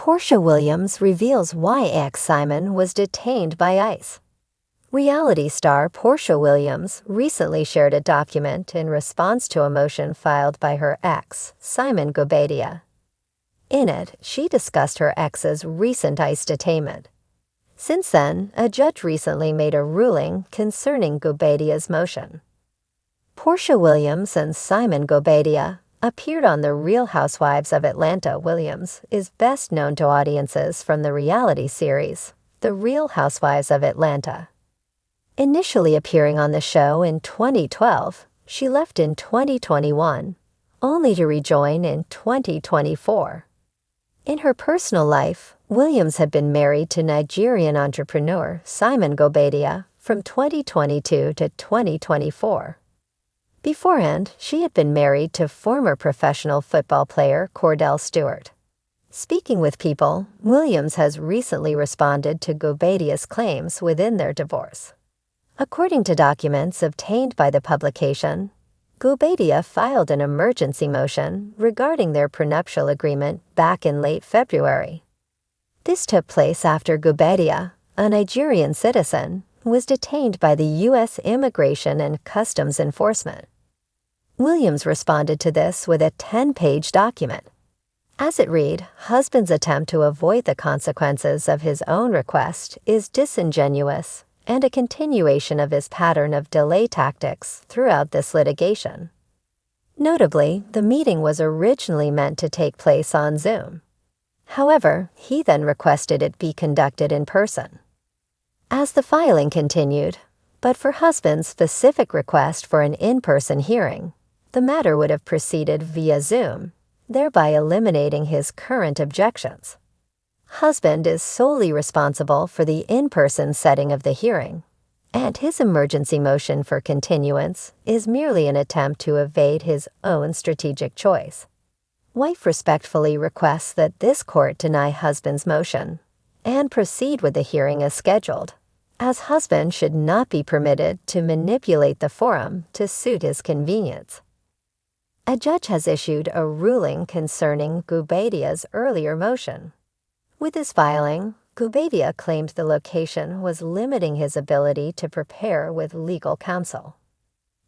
Porsha Williams reveals why ex Simon was detained by ICE. Reality star Porsha Williams recently shared a document in response to a motion filed by her ex, Simon Guobadia. In it, she discussed her ex's recent ICE detainment. Since then, a judge recently made a ruling concerning Guobadia's motion. Porsha Williams and Simon Guobadia appeared on The Real Housewives of Atlanta. Williams is best known to audiences from the reality series, The Real Housewives of Atlanta. Initially appearing on the show in 2012, she left in 2021, only to rejoin in 2024. In her personal life, Williams had been married to Nigerian entrepreneur Simon Guobadia from 2022 to 2024. Beforehand, she had been married to former professional football player Kordell Stewart. Speaking with People, Williams has recently responded to Guobadia's claims within their divorce. According to documents obtained by the publication, Guobadia filed an emergency motion regarding their prenuptial agreement back in late February. This took place after Guobadia, a Nigerian citizen, was detained by the U.S. Immigration and Customs Enforcement. Williams responded to this with a 10-page document. As it read, husband's attempt to avoid the consequences of his own request is disingenuous and a continuation of his pattern of delay tactics throughout this litigation. Notably, the meeting was originally meant to take place on Zoom. However, he then requested it be conducted in person. As the filing continued, but for husband's specific request for an in-person hearing, the matter would have proceeded via Zoom, thereby eliminating his current objections. Husband is solely responsible for the in-person setting of the hearing, and his emergency motion for continuance is merely an attempt to evade his own strategic choice. Wife respectfully requests that this court deny husband's motion and proceed with the hearing as scheduled, as husband should not be permitted to manipulate the forum to suit his convenience. A judge has issued a ruling concerning Guobadia's earlier motion. With his filing, Guobadia claimed the location was limiting his ability to prepare with legal counsel.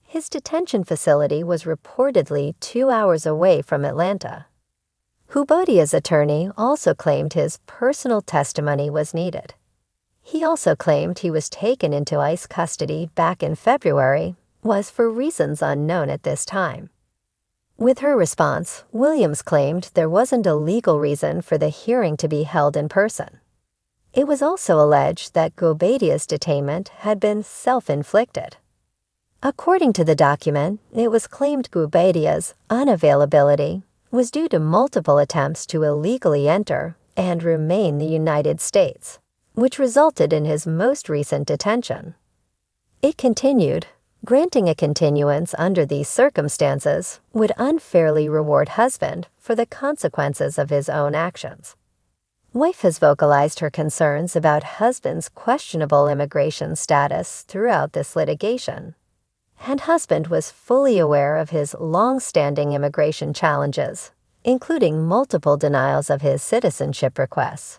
His detention facility was reportedly 2 hours away from Atlanta. Guobadia's attorney also claimed his personal testimony was needed. He also claimed he was taken into ICE custody back in February was for reasons unknown at this time. With her response, Williams claimed there wasn't a legal reason for the hearing to be held in person. It was also alleged that Guobadia's detainment had been self-inflicted. According to the document, it was claimed Guobadia's unavailability was due to multiple attempts to illegally enter and remain in the United States, which resulted in his most recent detention. It continued, granting a continuance under these circumstances would unfairly reward husband for the consequences of his own actions. Wife has vocalized her concerns about husband's questionable immigration status throughout this litigation, and husband was fully aware of his long-standing immigration challenges, including multiple denials of his citizenship requests.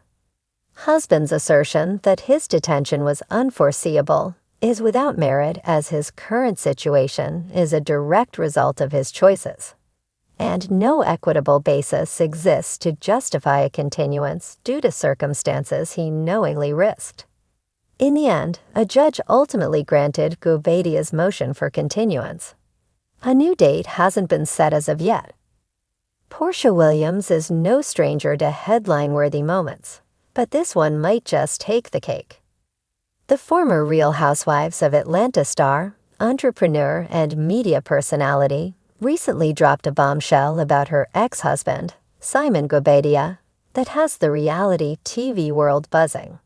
Husband's assertion that his detention was unforeseeable is without merit, as his current situation is a direct result of his choices, and no equitable basis exists to justify a continuance due to circumstances he knowingly risked. In the end, a judge ultimately granted Guobadia's motion for continuance. A new date hasn't been set as of yet. Porsha Williams is no stranger to headline-worthy moments, but this one might just take the cake. The former Real Housewives of Atlanta star, entrepreneur, and media personality recently dropped a bombshell about her ex-husband, Simon Guobadia, that has the reality TV world buzzing.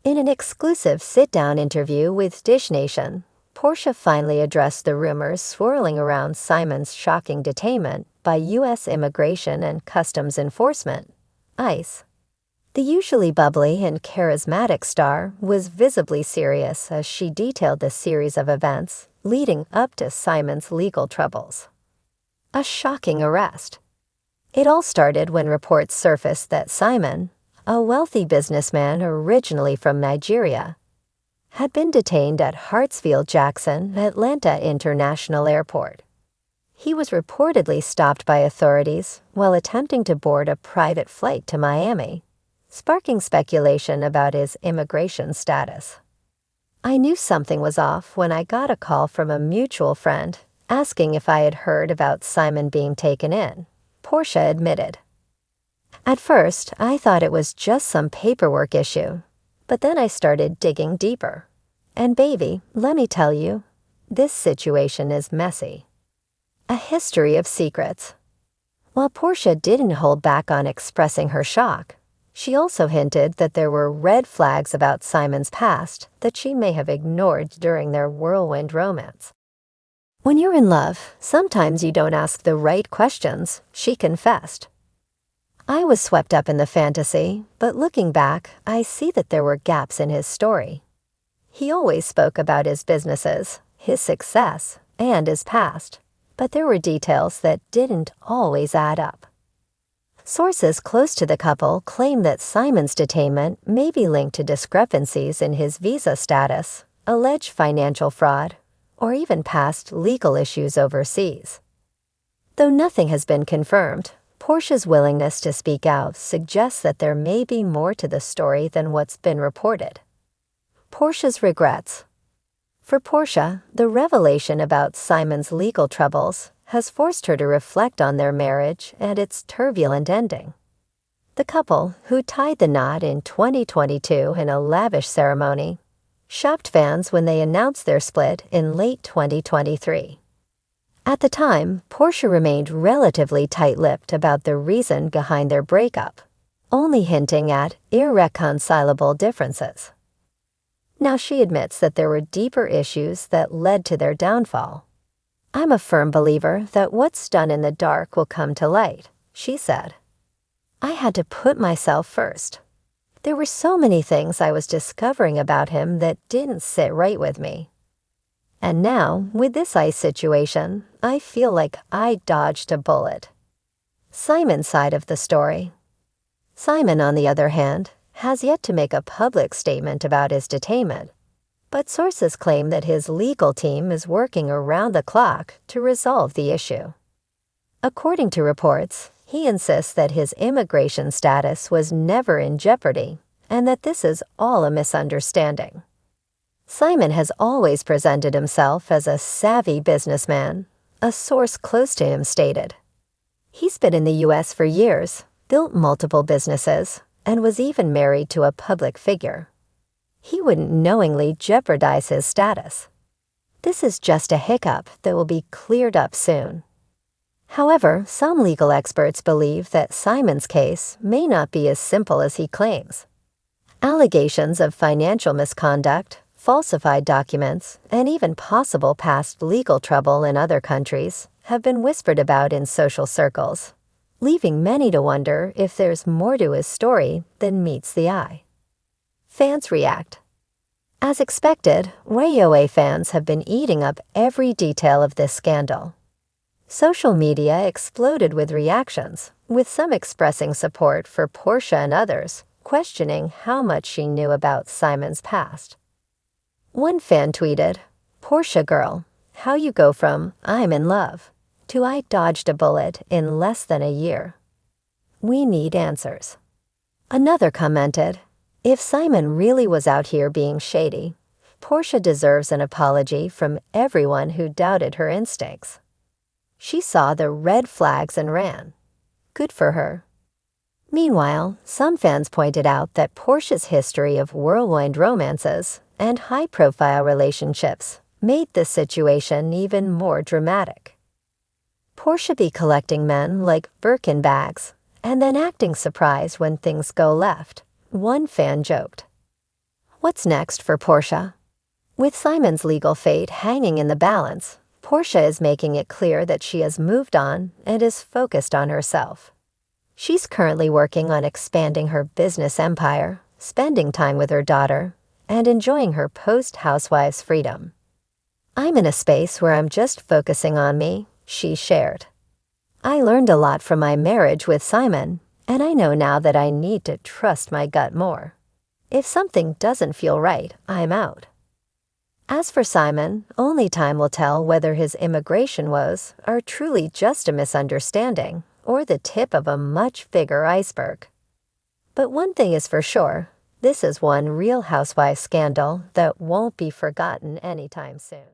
In an exclusive sit-down interview with Dish Nation, Porsha finally addressed the rumors swirling around Simon's shocking detainment by U.S. Immigration and Customs Enforcement, ICE. The usually bubbly and charismatic star was visibly serious as she detailed the series of events leading up to Simon's legal troubles. A shocking arrest. It all started when reports surfaced that Simon, a wealthy businessman originally from Nigeria, had been detained at Hartsfield-Jackson Atlanta International Airport. He was reportedly stopped by authorities while attempting to board a private flight to Miami, sparking speculation about his immigration status. I knew something was off when I got a call from a mutual friend asking if I had heard about Simon being taken in, Porsha admitted. At first, I thought it was just some paperwork issue, but then I started digging deeper. And baby, let me tell you, this situation is messy. A history of secrets. While Porsha didn't hold back on expressing her shock, she also hinted that there were red flags about Simon's past that she may have ignored during their whirlwind romance. When you're in love, sometimes you don't ask the right questions, she confessed. I was swept up in the fantasy, but looking back, I see that there were gaps in his story. He always spoke about his businesses, his success, and his past, but there were details that didn't always add up. Sources close to the couple claim that Simon's detainment may be linked to discrepancies in his visa status, alleged financial fraud, or even past legal issues overseas. Though nothing has been confirmed, Porsha's willingness to speak out suggests that there may be more to the story than what's been reported. Porsha's regrets. For Porsha, the revelation about Simon's legal troubles has forced her to reflect on their marriage and its turbulent ending. The couple, who tied the knot in 2022 in a lavish ceremony, shocked fans when they announced their split in late 2023. At the time, Porsha remained relatively tight-lipped about the reason behind their breakup, only hinting at irreconcilable differences. Now she admits that there were deeper issues that led to their downfall. "I'm a firm believer that what's done in the dark will come to light," she said. "I had to put myself first. There were so many things I was discovering about him that didn't sit right with me. And now, with this ICE situation, I feel like I dodged a bullet." Simon's side of the story. Simon, on the other hand, has yet to make a public statement about his detainment, but sources claim that his legal team is working around the clock to resolve the issue. According to reports, he insists that his immigration status was never in jeopardy and that this is all a misunderstanding. Simon has always presented himself as a savvy businessman, a source close to him stated. He's been in the U.S. for years, built multiple businesses, and was even married to a public figure. He wouldn't knowingly jeopardize his status. This is just a hiccup that will be cleared up soon. However, some legal experts believe that Simon's case may not be as simple as he claims. Allegations of financial misconduct, falsified documents, and even possible past legal trouble in other countries have been whispered about in social circles, leaving many to wonder if there's more to his story than meets the eye. Fans react. As expected, YOA fans have been eating up every detail of this scandal. Social media exploded with reactions, with some expressing support for Porsha and others questioning how much she knew about Simon's past. One fan tweeted, "Porsha girl, how you go from 'I'm in love' to 'I dodged a bullet' in less than a year. We need answers." Another commented, "If Simon really was out here being shady, Porsha deserves an apology from everyone who doubted her instincts. She saw the red flags and ran. Good for her." Meanwhile, some fans pointed out that Porsha's history of whirlwind romances and high-profile relationships made this situation even more dramatic. Porsha be collecting men like Birkin bags and then acting surprised when things go left, one fan joked. What's next for Porsha? With Simon's legal fate hanging in the balance, Porsha is making it clear that she has moved on and is focused on herself. She's currently working on expanding her business empire, spending time with her daughter, and enjoying her post-Housewives freedom. "I'm in a space where I'm just focusing on me," she shared. I learned a lot from my marriage with Simon, and I know now that I need to trust my gut more. If something doesn't feel right, I'm out. As for Simon, only time will tell whether his immigration woes are truly just a misunderstanding or the tip of a much bigger iceberg. But one thing is for sure, this is one real housewife scandal that won't be forgotten anytime soon.